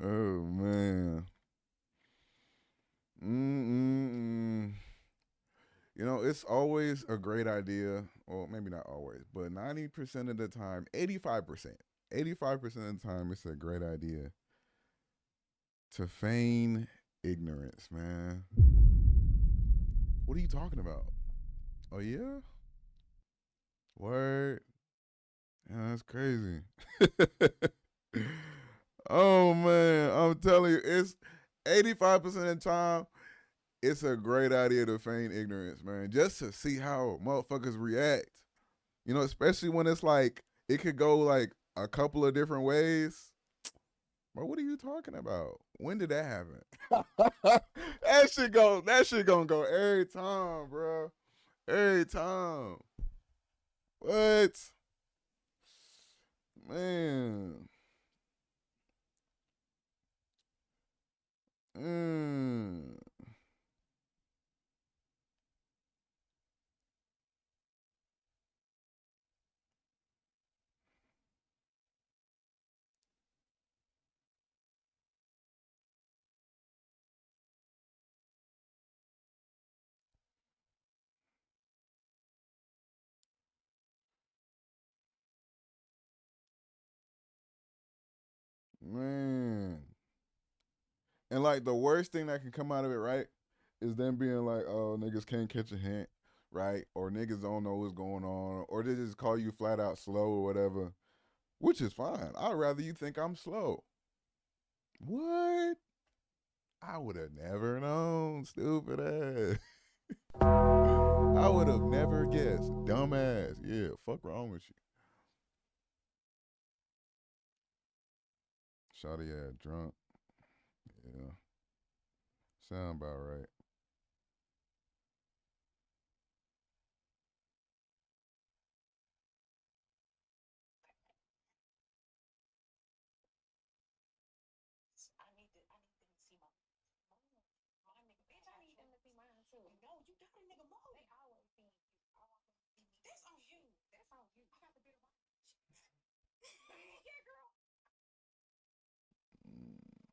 Oh man. Mm-mm-mm. It's always a great idea. Well, maybe not always, but 90% of the time, 85%. 85% of the time, it's a great idea to feign ignorance, man. What are you talking about? Oh, yeah? Word. Yeah, that's crazy. Oh, man. I'm telling you, it's 85% of the time, it's a great idea to feign ignorance, man, just to see how motherfuckers react. Especially when it's like it could go like a couple of different ways. Bro, what are you talking about? When did that happen? That shit gonna go every time, bro. Every time. What? Man. Mm. Man. And like the worst thing that can come out of it, right, is them being like, "Oh, niggas can't catch a hint," right? Or niggas don't know what's going on, or they just call you flat out slow or whatever, which is fine. I'd rather you think I'm slow. What? I would have never known, stupid ass. I would have never guessed, dumbass. Yeah, fuck wrong with you? Shawty had drunk. Yeah, sound about right. Mm.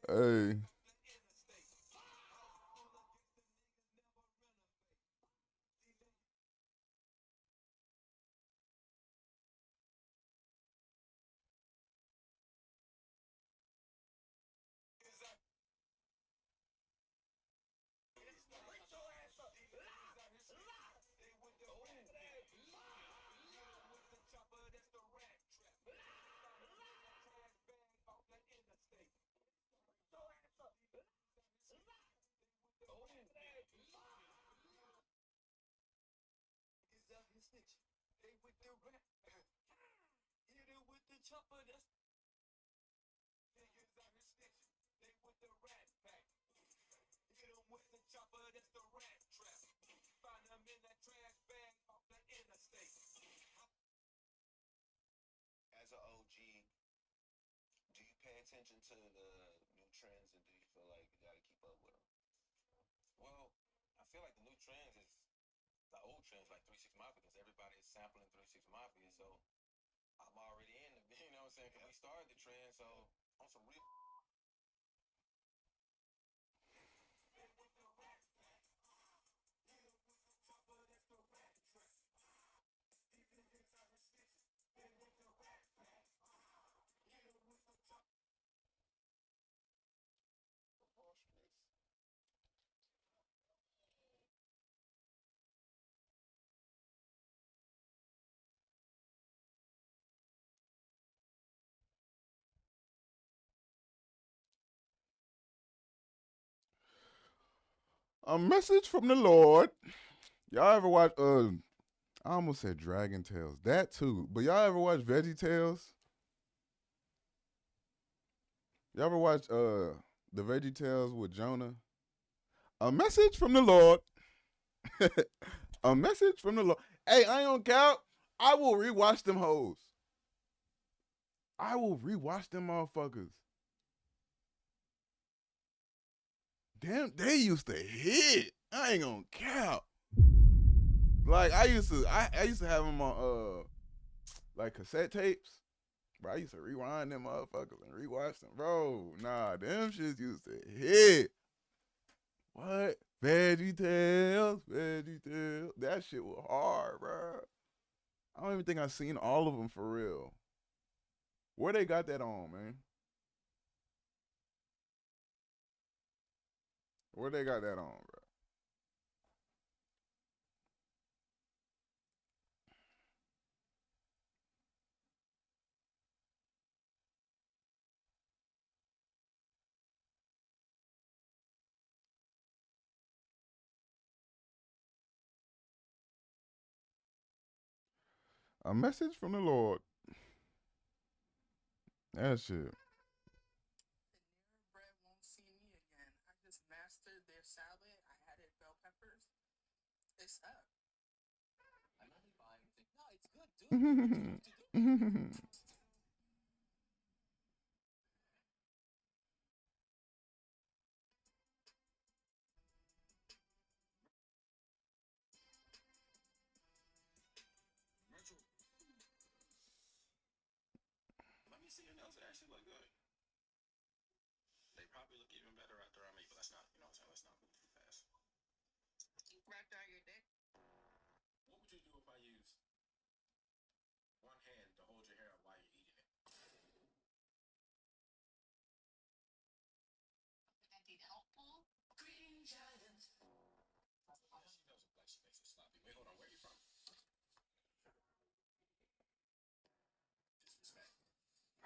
Hey, a message from the Lord. Y'all ever watch? I almost said Dragon Tales. That too. But y'all ever watch Veggie Tales? Y'all ever watch the Veggie Tales with Jonah? A message from the Lord. A message from the Lord. Hey, I ain't gonna count. I will rewatch them hoes. I will rewatch them motherfuckers. Damn, they used to hit. I ain't gonna count. Like I used to have them on like cassette tapes. Bro, I used to rewind them motherfuckers and rewatch them. Bro, nah, them shits used to hit. What? Veggie Tales, Veggie Tales. That shit was hard, bro. I don't even think I seen all of them for real. Where they got that on, man? Where they got that on, bro? A message from the Lord. That shit.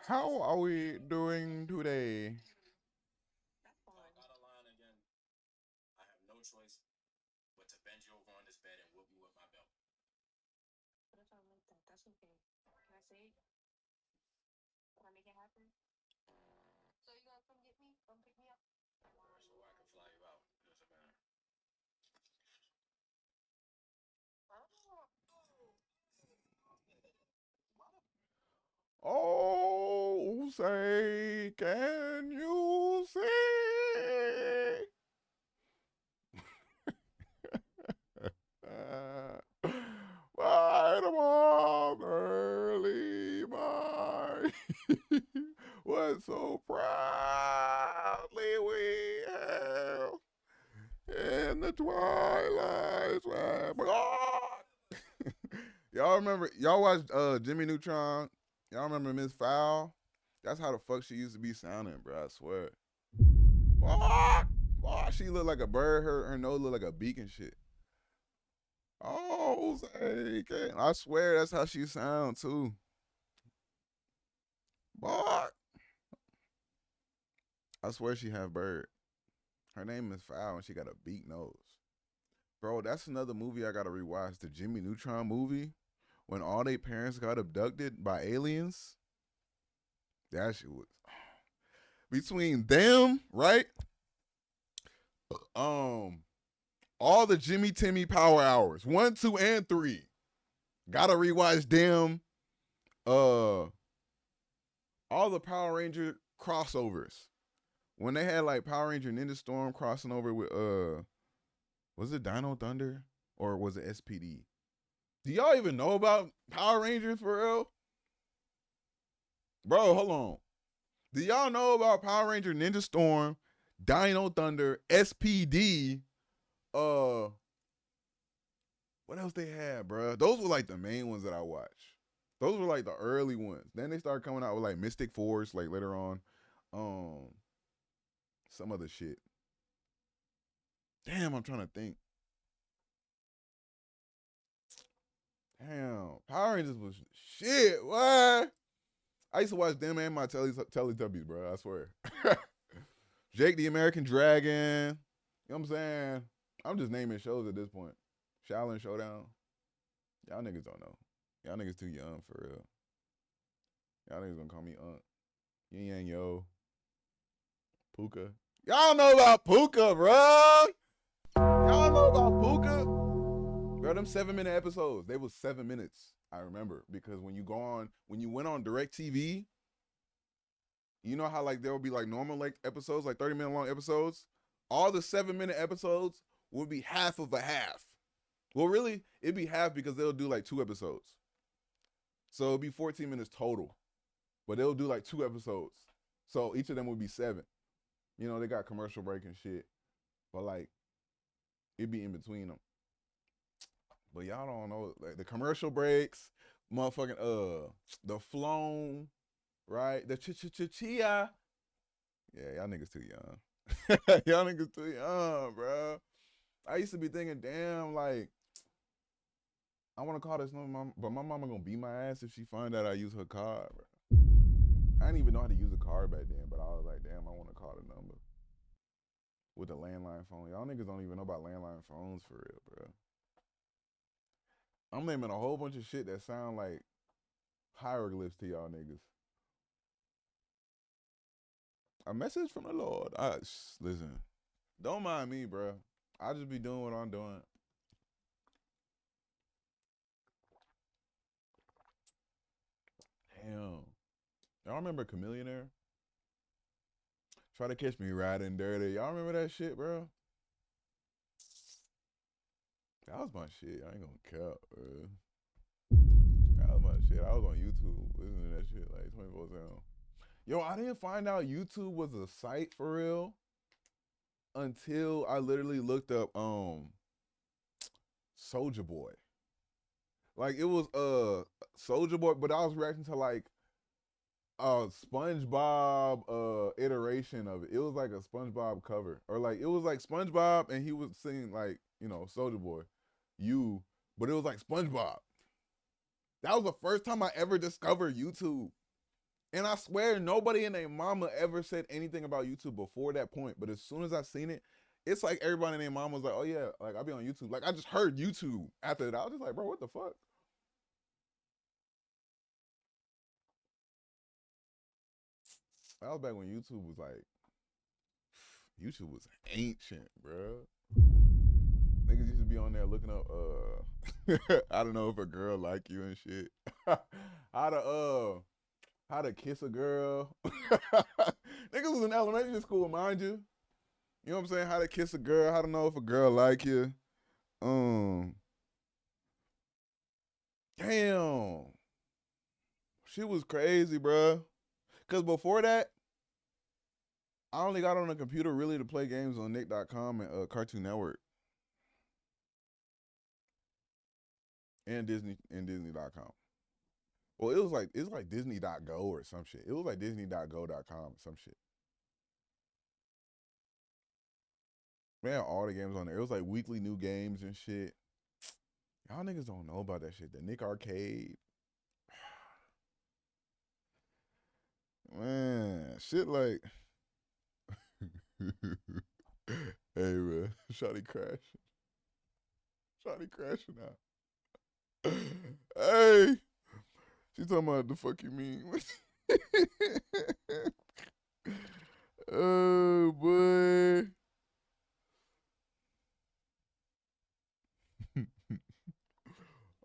How are we doing today? Oh say, can you see? By tomorrow early morning, what so proudly we hailed in the twilight where God. Y'all remember? Y'all watched Jimmy Neutron? Y'all remember Miss Fowl? That's how the fuck she used to be sounding, bro. I swear. Oh, she looked like a bird. Her nose looked like a beak and shit. Oh, say, I swear that's how she sound too. Boy, I swear she have bird. Her name is Fowl and she got a beak nose. Bro, that's another movie I gotta rewatch. The Jimmy Neutron movie. When all their parents got abducted by aliens. That shit was between them, right? Um, all the Jimmy Timmy Power Hours, 1, 2, and 3. Gotta rewatch them. All the Power Ranger crossovers. When they had like Power Ranger Ninja Storm crossing over with was it Dino Thunder or was it SPD? Do y'all even know about Power Rangers for real? Bro, hold on. Do y'all know about Power Ranger Ninja Storm, Dino Thunder, SPD? What else they had, bro? Those were like the main ones that I watched. Those were like the early ones. Then they started coming out with like Mystic Force, like later on. Some other shit. Damn, I'm trying to think. Damn, Power Rangers was shit. What? I used to watch them and my Teletubbies, bro. I swear. Jake the American Dragon. You know what I'm saying? I'm just naming shows at this point. Shaolin Showdown. Y'all niggas don't know. Y'all niggas too young for real. Y'all niggas gonna call me Unc. Yin Yang Yo. Puka. Y'all know about Puka, bro. Y'all know about Puka? Bro, them 7-minute episodes. They was 7 minutes. I remember because when you went on DirecTV, you know how like there will be like normal like episodes, like 30-minute long episodes. All the 7-minute episodes would be half of a half. Well, really, it'd be half because they'll do like 2 episodes. So it'd be 14 minutes total, but they'll do like 2 episodes. So each of them would be 7. You know, they got commercial break and shit, but like it'd be in between them. But y'all don't know like the commercial breaks, motherfucking the flown, right? The chia. Yeah, y'all niggas too young. Y'all niggas too young, bro. I used to be thinking, damn, like I want to call this number, but my mama gonna beat my ass if she find out I use her card, bro. I didn't even know how to use a card back then, but I was like, damn, I want to call the number with the landline phone. Y'all niggas don't even know about landline phones for real, bro. I'm naming a whole bunch of shit that sound like hieroglyphs to y'all niggas. A message from the Lord. Listen, don't mind me, bro. I just be doing what I'm doing. Damn. Y'all remember Chameleonaire? Try to catch me riding dirty. Y'all remember that shit, bro? That was my shit. I ain't gonna cap, bro. That was my shit. I was on YouTube listening to that shit like 24/7. Yo, I didn't find out YouTube was a site for real until I literally looked up Soldier Boy. Like it was Soldier Boy, but I was reacting to like a SpongeBob iteration of it. It was like a SpongeBob cover. Or like it was like SpongeBob and he was singing like, you know, Soldier Boy. But it was like SpongeBob. That was the first time I ever discovered YouTube. And I swear nobody and their mama ever said anything about YouTube before that point. But as soon as I seen it, it's like everybody and their mama was like, oh yeah, like I'll be on YouTube. Like I just heard YouTube after that. I was just like, bro, what the fuck? That was back when YouTube was like, YouTube was ancient, bro. Niggas used to be on there looking up, I don't know if a girl like you and shit. How to How to kiss a girl. Niggas was in elementary school, mind you. You know what I'm saying? How to kiss a girl, how to know if a girl like you. Um, damn. She was crazy, bruh. Cause before that, I only got on the computer really to play games on Nick.com and Cartoon Network and Disney.com. Well, it was like Disney.go or some shit. It was like Disney.go.com or some shit. Man, all the games on there. It was like weekly new games and shit. Y'all niggas don't know about that shit. The Nick Arcade. Man, shit like hey man, Shotty crash. Shotty crashing out. Hey, she talking about the fuck you mean. Oh boy.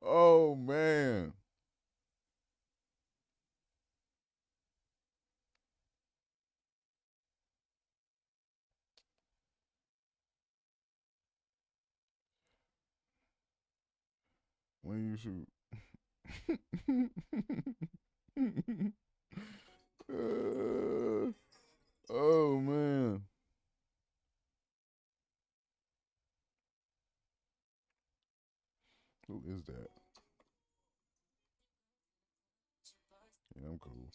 Oh man. When you shoot. Oh man. Who is that? Yeah, I'm cool.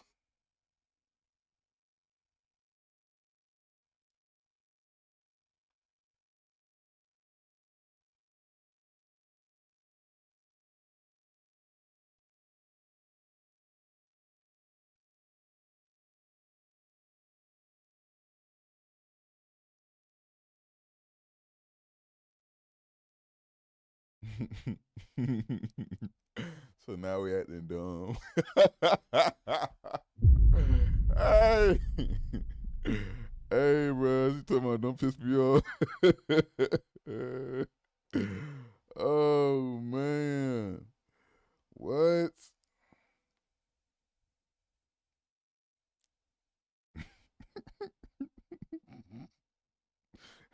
So now we acting dumb. Hey, hey, bro, she talking about don't piss me off. Oh man, what?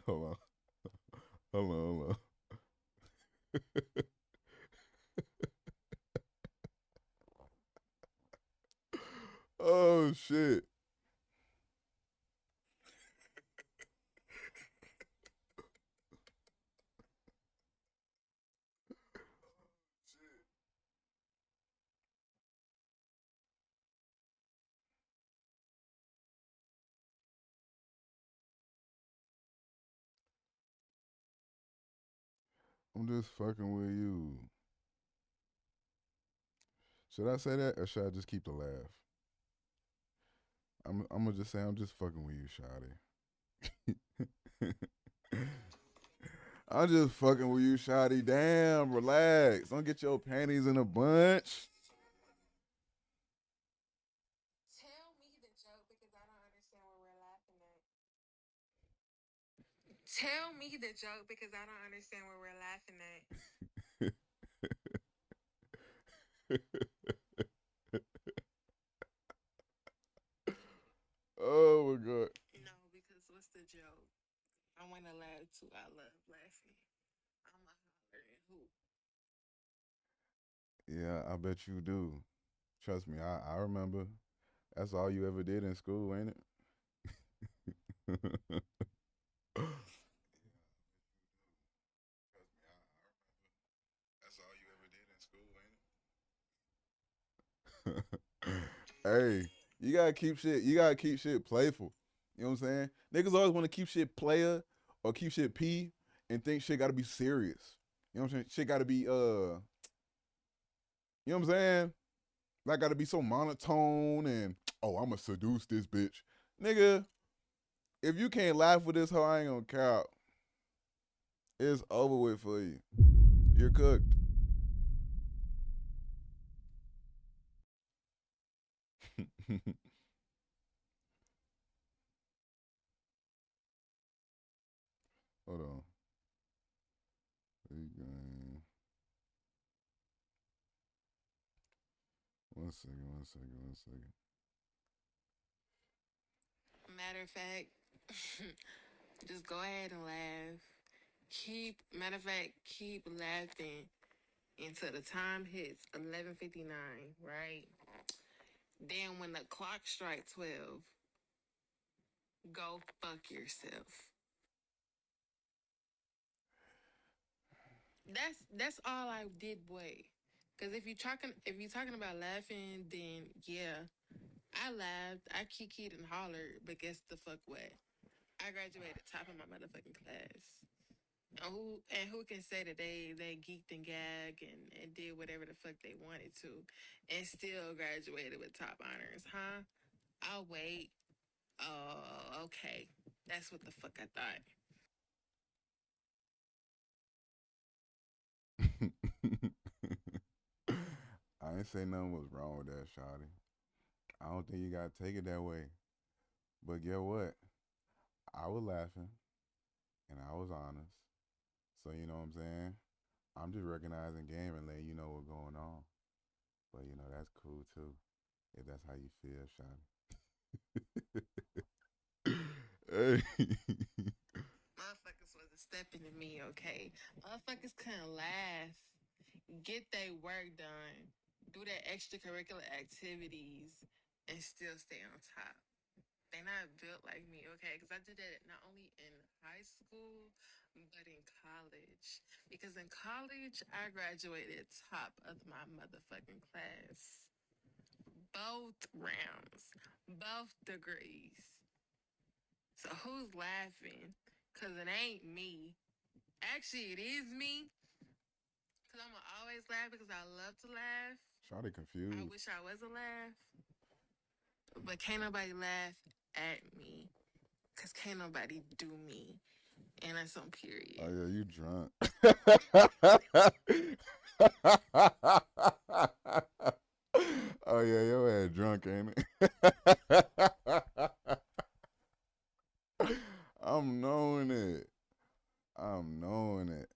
Hold on, hold on. Oh shit. I'm just fucking with you. Should I say that or should I just keep the laugh? I'm gonna just say I'm just fucking with you, Shotty. I'm just fucking with you, Shotty. Damn, relax. Don't get your panties in a bunch. Tell me the joke because I don't understand what we're laughing at. Tell me the joke because I don't understand what we're laughing at. Oh my god. No, because what's the joke? I want to laugh too. I love laughing. I'm a holler and hoop. Yeah, I bet you do. Trust me, I remember. That's all you ever did in school, ain't it? That's all you ever did in school, ain't it? Hey, you gotta keep shit playful. You know what I'm saying? Niggas always want to keep shit player or keep shit P and think shit gotta be serious. You know what I'm saying? Shit gotta be you know what I'm saying? Like gotta be so monotone and oh, I'ma seduce this bitch. Nigga, if you can't laugh with this hoe, I ain't gonna count. It's over with for you. You're cooked. Hold on. Regain. 1 second, 1 second, 1 second. Matter of fact, just go ahead and laugh. Matter of fact, keep laughing until the time hits 11:59, right? Then when the clock strikes 12, go fuck yourself. That's all I did, boy. Cause if you talking about laughing, then yeah, I laughed, I kikied and hollered, but guess the fuck what? I graduated top of my motherfucking class. And who can say that they geeked and gagged and did whatever the fuck they wanted to and still graduated with top honors, huh? I'll wait. Oh, okay. That's what the fuck I thought. I ain't say nothing was wrong with that, Shotty. I don't think you gotta take it that way. But get what? I was laughing and I was honest. So you know what I'm saying? I'm just recognizing game and letting you know what's going on. But you know that's cool too. If that's how you feel, Shotty. Hey. Motherfuckers wasn't stepping to me, okay? Motherfuckers couldn't laugh, get their work done, do their extracurricular activities, and still stay on top. They not built like me, okay? Because I did that not only in high school, but in college. Because in college, I graduated top of my motherfucking class. Both rounds, both degrees. So who's laughing? Because it ain't me. Actually, it is me. Because I'm going to always laugh because I love to laugh. Shotty I confused. wish I was a laugh. But can't nobody laugh at me. Because can't nobody do me. And that's on Oh period. yeah, you drunk. Oh yeah, your ass drunk, ain't it? I'm knowing it. I'm knowing it.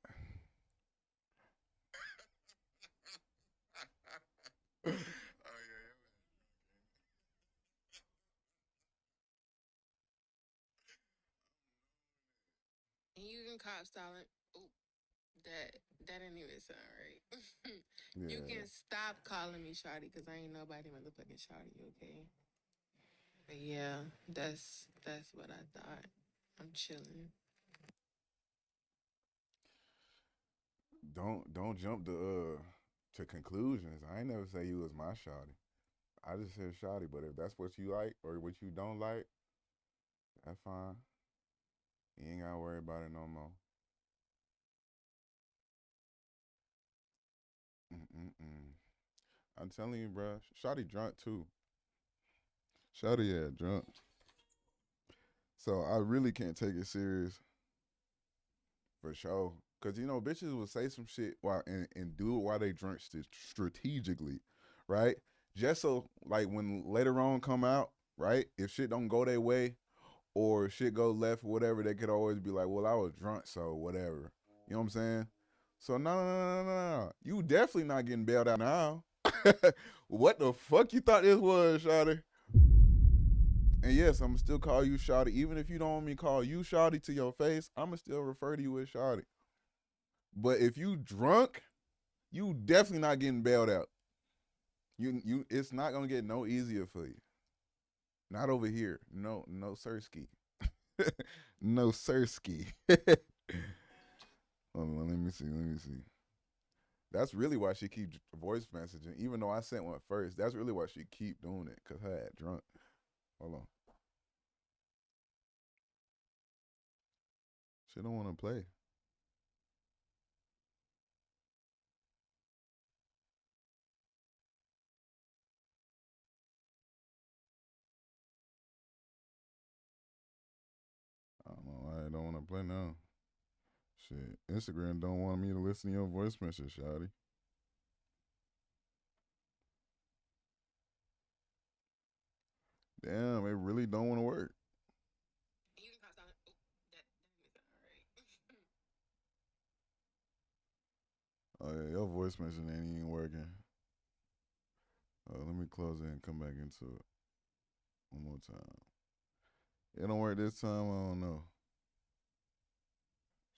Oh yeah, And you can cop stalling. Ooh, that that didn't even sound right. You yeah. can stop calling me Shawty because I ain't nobody motherfucking Shawty, okay? But yeah, that's what I thought. I'm chilling. Don't jump to conclusions. I ain't never say you was my shawty. I just said shawty, but if that's what you like or what you don't like, that's fine. You ain't gotta worry about it no more. Mm-mm-mm. I'm telling you, bro. Shawty drunk too. Shawty yeah drunk. So I really can't take it serious for sure. Cause you know bitches will say some shit while and do it while they drunk strategically, right? Just so like when later on come out, right? If shit don't go their way or shit go left or whatever, they could always be like, "Well, I was drunk, so whatever." You know what I'm saying? So no. You definitely not getting bailed out now. What the fuck you thought this was, Shotty? And yes, I'ma still call you Shotty. Even if you don't want me to call you Shotty to your face, I'ma still refer to you as Shotty. But if you drunk, you definitely not getting bailed out. It's not gonna get no easier for you. Not over here. No sirski. No sirski. Hold on, let me see. That's really why she keep voice messaging. Even though I sent one first, that's really why she keep doing it. Cause her ass drunk. Hold on. She don't wanna play. I don't know why I don't wanna play now. Shit. Instagram don't want me to listen to your voice message, Shotty. Damn, it really don't wanna work. You can cop stalling. Ooh, that didn't sound right. Oh yeah, your voice message ain't even working. Let me close it and come back into it one more time. It don't work this time. I don't know.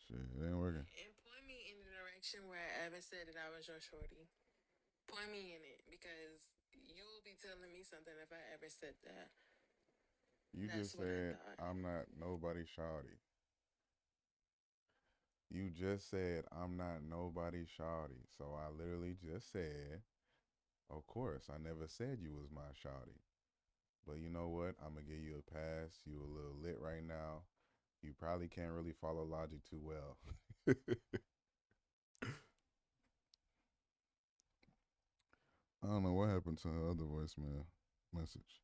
Shit, it ain't working. And point me in the direction where I ever said that I was your shorty. Point me in it because you'll be telling me something if I ever said that. You That's just what I said thought. I'm not nobody shawty. You just said I'm not nobody shawty. So I literally just said, of course, I never said you was my shawty. But you know what? I'm gonna give you a pass. You a little lit right now. You probably can't really follow logic too well. I don't know what happened to her other voicemail message,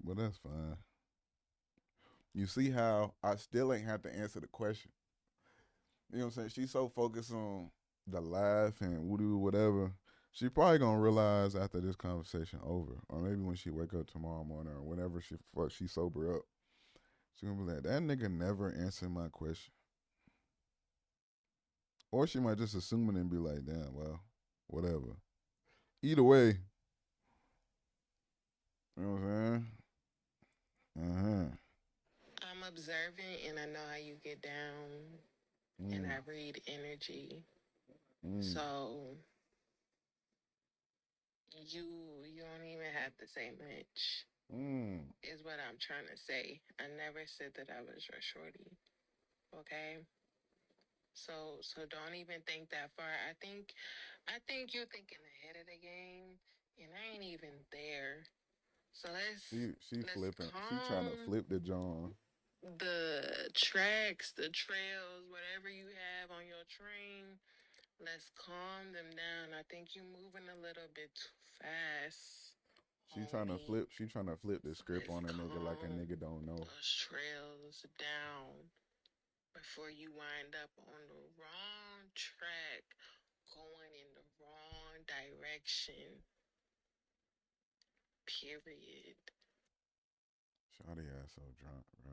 but that's fine. You see how I still ain't have to answer the question. You know what I'm saying? She's so focused on the laugh and woo whatever. She probably gonna realize after this conversation over, or maybe when she wake up tomorrow morning, or whenever she sober up, she gonna be like, that nigga never answered my question. Or she might just assume it and be like, damn, well, whatever. Either way, you know what I'm saying? Uh-huh. I'm observant and I know how you get down and Mm, I read energy. mm, So you you don't even have to say much mm. is what I'm trying to say. I never said that I was your shorty. Okay? So don't even think that far. I think you're thinking ahead of the game and I ain't even there. So She let's flipping. She trying to calm flip the John. the tracks, the trails, whatever you have on your train. Let's calm them down. I think you're moving a little bit too fast, She trying to homie. flip. She trying to flip the So script let's on a nigga like a calm nigga don't know. those trails down before you wind up on the wrong track, going in the wrong direction. Period. Shawty ass so drunk, bro.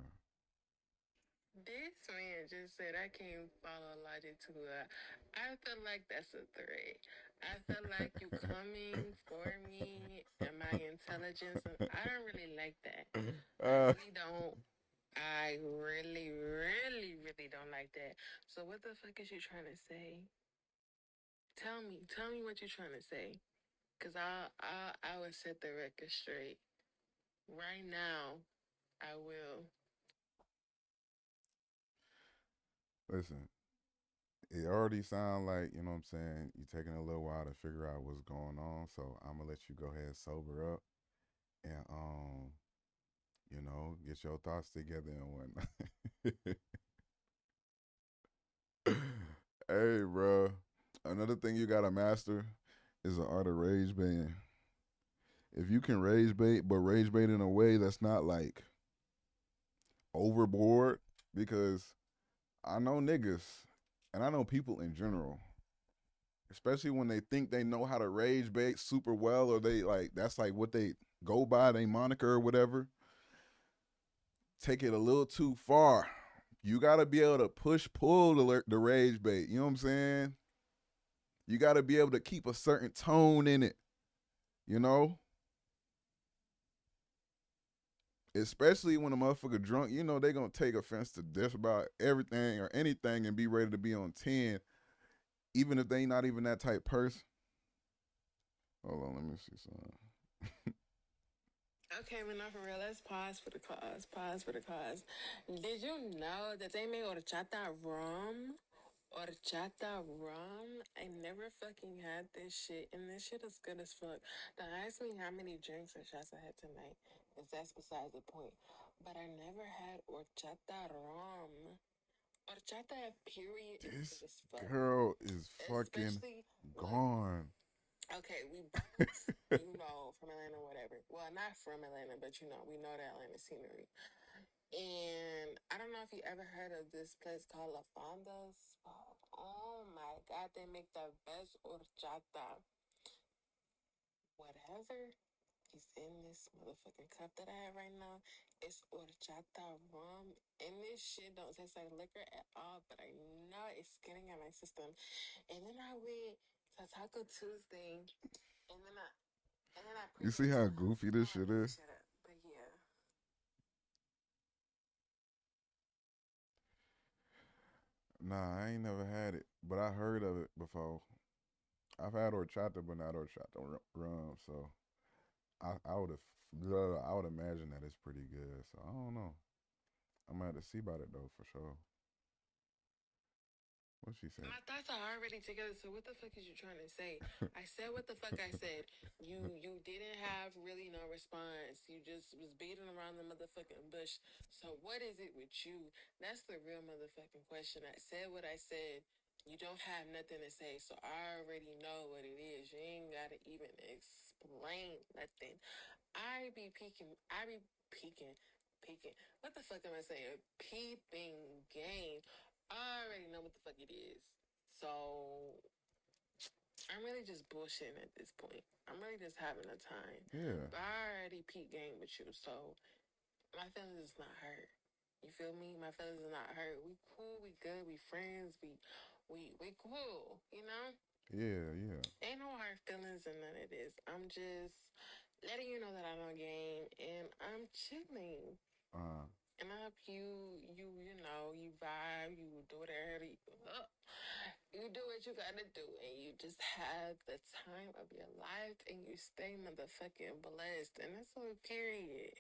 This man just said I can't follow logic too well. I feel like that's a threat. I feel like you coming for me and my intelligence, and I don't really like that. I uh, really don't. I really, really, really don't like that. So what the fuck is you trying to say? Tell me what you're trying to say, cause I will set the record straight right now. I will. listen, it already sound like, you know what I'm saying, you taking a little while to figure out what's going on. So I'm gonna let you go ahead sober up and get your thoughts together and whatnot. Hey, bro. Another thing you gotta master is the art of rage baiting. If you can rage bait, but rage bait in a way that's not like overboard, because I know niggas and I know people in general, especially when they think they know how to rage bait super well, or they like that's like what they go by, they moniker or whatever. Take it a little too far. You gotta be able to push pull the rage bait. You know what I'm saying? You gotta be able to keep a certain tone in it. You know, especially when a motherfucker drunk. You know they gonna take offense to just about everything or anything and be ready to be on 10, even if they not even that type person. Hold on, let me see something. Okay, but not for real. Let's pause for the cause. Pause for the cause. Did you know that they make horchata rum? Horchata rum? I never fucking had this shit, and this shit is good as fuck. Don't ask me how many drinks or shots I had tonight, because that's besides the point. But I never had horchata rum. Horchata, period, is This good as fuck. girl is fucking Especially, look, gone. okay, we both, from Atlanta, whatever. Well, not from Atlanta, but we know the Atlanta scenery. And I don't know if you ever heard of this place called La Fonda's. Oh my God, they make the best horchata. Whatever is in this motherfucking cup that I have right now, it's horchata rum. And this shit don't taste like liquor at all, but I know it's getting in my system. And then I went to Taco Tuesday, and then I You pretty see much how told her, goofy this hold on, shit let me is? shut up. But yeah. Nah, I ain't never had it, but I heard of it before. I've had horchata, but not horchata rum. So I would have, I would imagine that it's pretty good. So I don't know. I'm gonna have to see about it though for sure. What she said? My thoughts are already together. So what the fuck is you trying to say? I said what the fuck I said. You didn't have really no response. You just was beating around the motherfucking bush. So what is it with you? That's the real motherfucking question. I said what I said. You don't have nothing to say, so I already know what it is. You ain't gotta even explain nothing. I be peeking. I be peeking. Peeking. What the fuck am I saying? Peeping game. I already know what the fuck it is. So I'm really just bullshitting at this point. I'm really just having a time. Yeah, But I already peep game with you, so my feelings is not hurt. You feel me? My feelings is not hurt. We cool. We good. We friends. We cool. You know? yeah, yeah. Ain't no hard feelings and none of this. I'm just letting you know that I know game and I'm chilling. Uh, And I hope you know, you vibe, you do whatever you do what you gotta do, and you just have the time of your life, and you stay motherfucking blessed, and that's all. Period.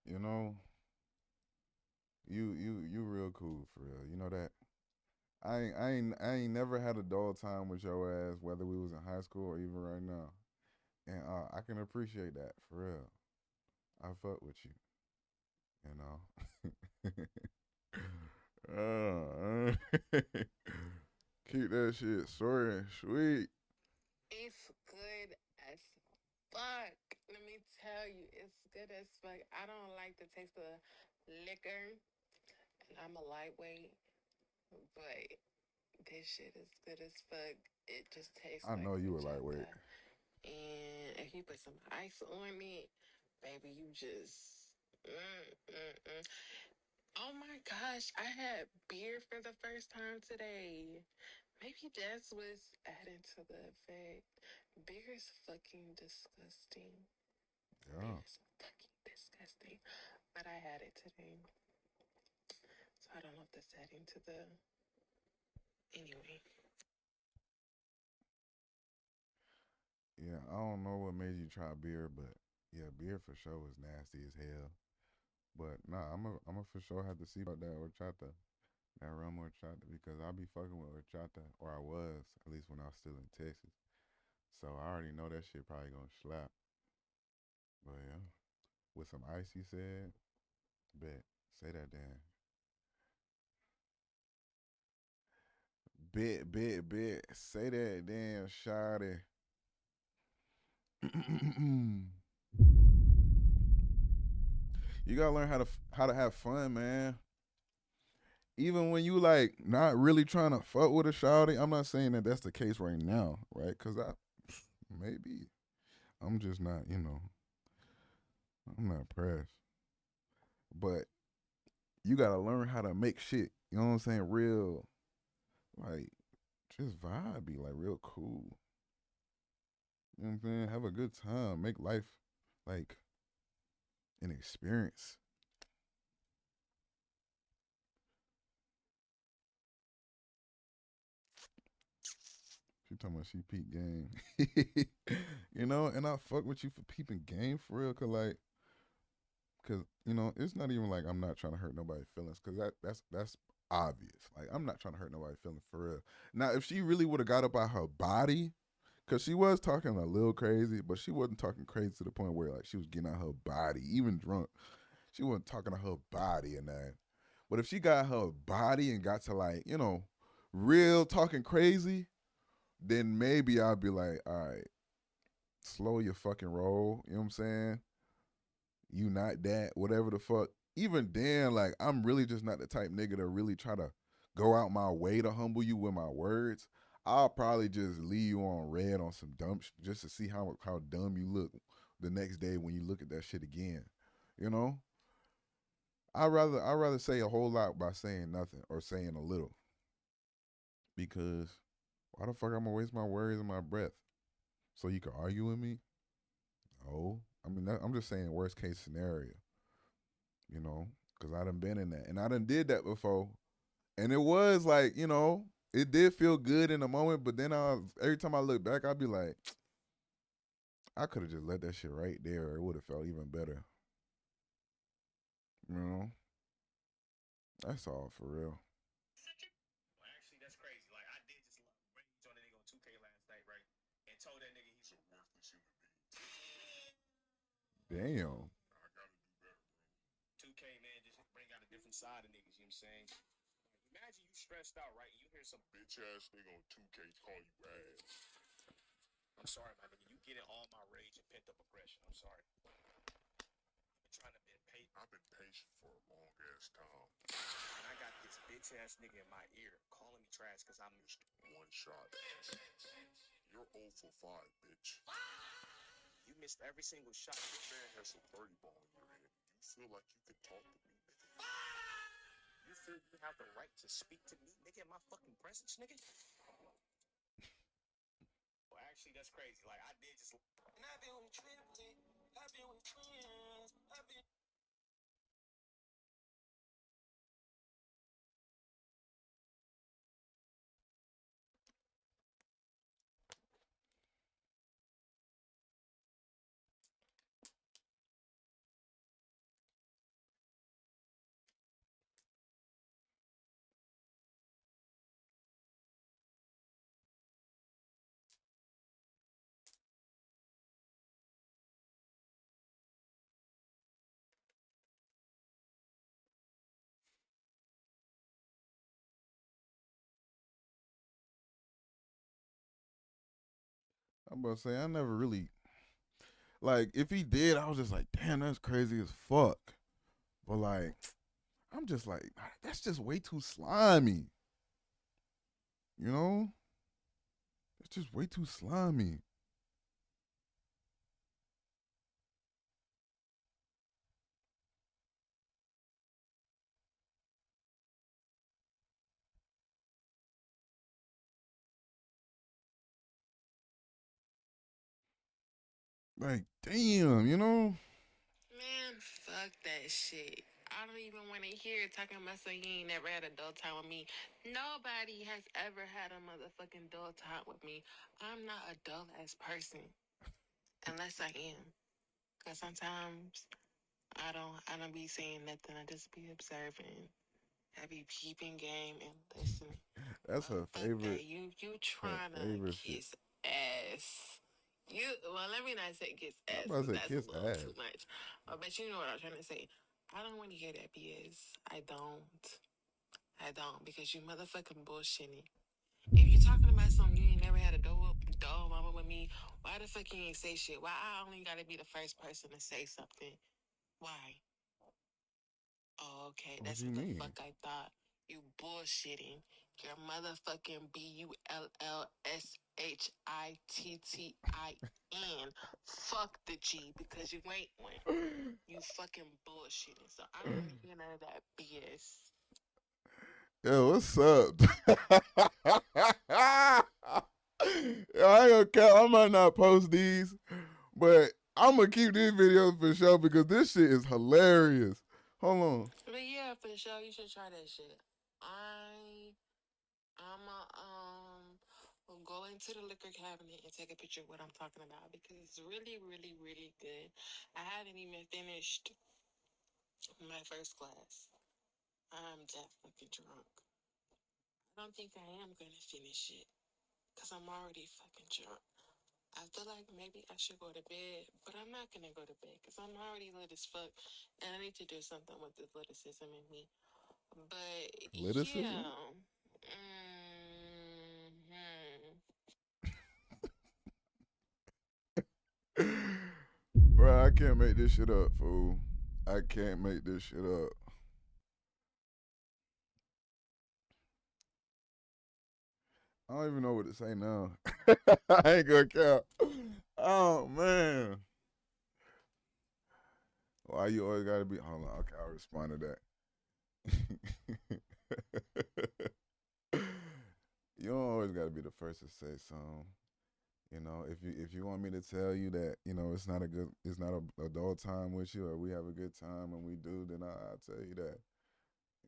you know, you real cool for real. You know that. I ain't never had a dull time with your ass, whether we was in high school or even right now. And I can appreciate that for real. I fuck with you, you know. Keep that shit short and sweet. It's good as fuck. Let me tell you, it's good as fuck. I don't like the taste of liquor, and I'm a lightweight, but this shit is good as fuck. It just tastes I like know you were lightweight. horchata. And if you put some ice on it, baby, you just. Oh my gosh, I had beer for the first time today. Maybe that's what's adding to the effect. Beer is fucking disgusting. Beer Yeah. is fucking disgusting. But I had it today. So I don't know if that's adding to the. Anyway. Yeah, I don't know what made you try beer, but yeah, beer for sure was nasty as hell. But nah, I'm a for sure have to see about that horchata, that rum horchata, because I be fucking with horchata, or I was, at least when I was still in Texas. So I already know that shit probably gonna slap. But yeah, with some ice, you said, bet. Say that then. Bet. Say that damn shawty. You gotta learn how to have fun, man. Even when you like not really trying to fuck with a shawty, I'm not saying that that's the case right now, right? Cause I maybe I'm just not, I'm not pressed. But you gotta learn how to make shit. You know what I'm saying? Real, like just vibe, be like real cool. You know what I'm saying? Have a good time. Make life like an experience. She talking about she peep game. And I fuck with you for peeping game for real, cause it's not even like I'm not trying to hurt nobody's feelings, cause that's obvious. Like I'm not trying to hurt nobody's feelings for real. Now if she really would have got up by her body, cause she was talking a little crazy, but she wasn't talking crazy to the point where like she was getting out her body, even drunk. She wasn't talking to her body and that. But if she got her body and got to like, real talking crazy, then maybe I'd be like, all right, slow your fucking roll. You know what I'm saying? You not that, whatever the fuck. Even then, like, I'm really just not the type nigga to really try to go out my way to humble you with my words. I'll probably just leave you on red on some dumb just to see how dumb you look the next day when you look at that shit again. You know? I rather say a whole lot by saying nothing or saying a little. Because why the fuck I'm gonna waste my words and my breath? So you can argue with me? No. I mean, I'm just saying worst case scenario. you know, because I done been in that and I done did that before, and it was like, it did feel good in the moment, but then every time I look back, I'd be like, I could have just let that shit right there. It would have felt even better. You know, that's all for real. Well, actually, that's crazy. Like, I did just rage on a nigga on 2K last night, right? And told that nigga he's a worthless human being. Damn. I gotta do better, bro. 2K, man, just bring out a different side of niggas, you know what I'm saying? Like, imagine you stressed out, right? And you hear some bitch ass nigga on 2K call you ass. I'm sorry, my nigga. You get in all my rage and pent up aggression. I'm sorry. I've been trying to be patient. I've been patient for a long ass time. And I got this bitch ass nigga in my ear calling me trash because I missed one shot. You're 0 for 5, bitch. You missed every single shot. This man has a 30 ball in your hand. You feel like you can talk to me, nigga? You feel you have the right to speak to me, nigga, in my fucking presence, nigga? Well, actually, that's crazy. Like, I did just. And I've been with triplets. I've been with twins. I've been. I'm about to say I never really like if he did, I was just like, damn, that's crazy as fuck. But like, I'm just like, that's just way too slimy. You know, it's just way too slimy. Like, damn, Man, fuck that shit. I don't even want to hear it talking about so you ain't never had adult time with me. Nobody has ever had a motherfucking adult time with me. I'm not a dull ass person unless I am. Cause sometimes I don't be saying nothing. I just be observing. I be peeping game and listening. that's But her fuck favorite, that. You her trying to favorite shit. kiss ass. You well, let me not say kiss I'm ass about because to say that's a kiss little ass. too much. But you know what I'm trying to say. I don't want to hear that BS. I don't. I don't because you motherfucking bullshitting. If you talking about something you ain't never had a dog mama with me, why the fuck you ain't say shit? Why I only gotta be the first person to say something? Why? Oh, okay. What That's you what the mean? fuck I thought. You bullshitting. You're motherfucking BULLSHITTIN. Fuck the G because you ain't one. You fucking bullshitting. So I don't want to hear none of that BS. Yo, what's up? Yo, I ain't gonna count. I might not post these, but I'm gonna keep these videos for sure because this shit is hilarious. Hold on. But yeah, for sure, you should try that shit. I I'ma go into the liquor cabinet and take a picture of what I'm talking about because it's really, really, really good. I haven't even finished my first glass. I'm that fucking drunk. I don't think I am gonna finish it because I'm already fucking drunk. I feel like maybe I should go to bed, but I'm not gonna go to bed because I'm already lit as fuck, and I need to do something with the lyricism in me. But Lyticism? yeah, hmm Bro, I can't make this shit up, fool. I can't make this shit up. I don't even know what to say now. I ain't gonna count. Oh man. Why you always gotta be hold on, okay, I'll respond to that. You don't always gotta be the first to say something. If you want me to tell you that it's not a adult time with you, or we have a good time and we do, then I'll tell you that.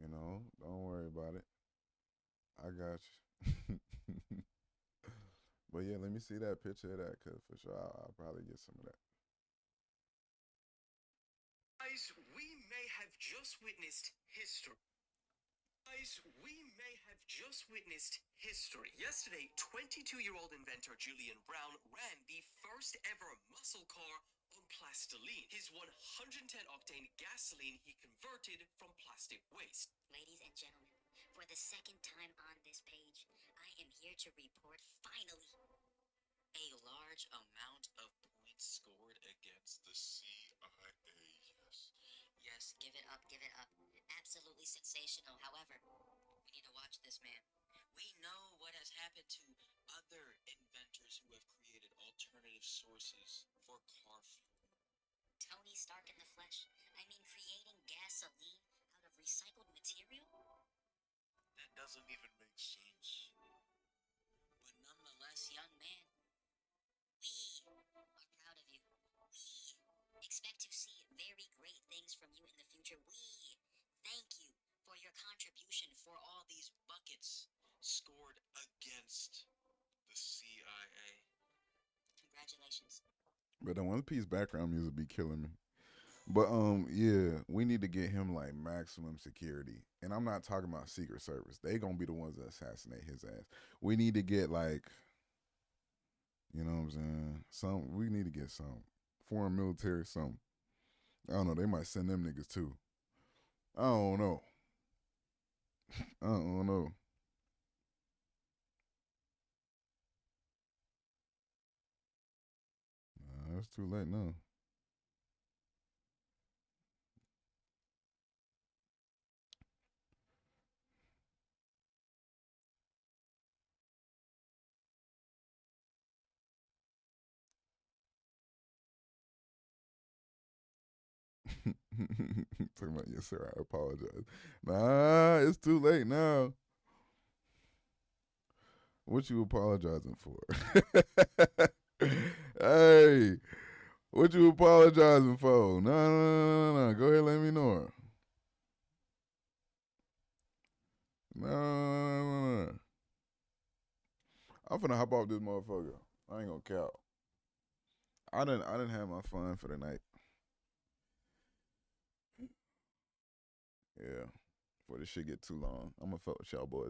Don't worry about it. I got you. But yeah, let me see that picture of that, cause for sure I'll probably get some of that. Guys, we may have just witnessed history. Guys, we may have just witnessed history. Yesterday, 22-year-old inventor Julian Brown ran the first ever muscle car on plastoline. His 110 octane gasoline he converted from plastic waste. Ladies and gentlemen, for the second time on this page, I am here to report finally a large amount of points scored against the CIA. Yes. Yes, give it up, give it up. Absolutely sensational. However, we need to watch this man. We know what has happened to other inventors who have created alternative sources for car fuel. Tony Stark in the flesh. I mean, creating gasoline out of recycled material? That doesn't even make sense. But nonetheless, young man, we are proud of you. We expect to see very great things from you in the future. We thank you for your contribution for all these buckets Scored against the CIA. Congratulations. But the One Piece background music be killing me. But yeah, we need to get him like maximum security. And I'm not talking about Secret Service. They gonna be the ones that assassinate his ass. We need to get like, you know what I'm saying? We need to get some foreign military, some. I don't know, they might send them niggas too. I don't know. I don't know. It's too late now. Talking about, yes, sir, I apologize. Nah, it's too late now. What you apologizing for? Hey, what you apologizing for? No, no, no, no, no. Go ahead, let me know. No, no, no, no, no. I'm finna hop off this motherfucker. I ain't gonna count. I didn't have my fun for the night. Yeah. Before this shit get too long, I'm gonna fuck with y'all boys.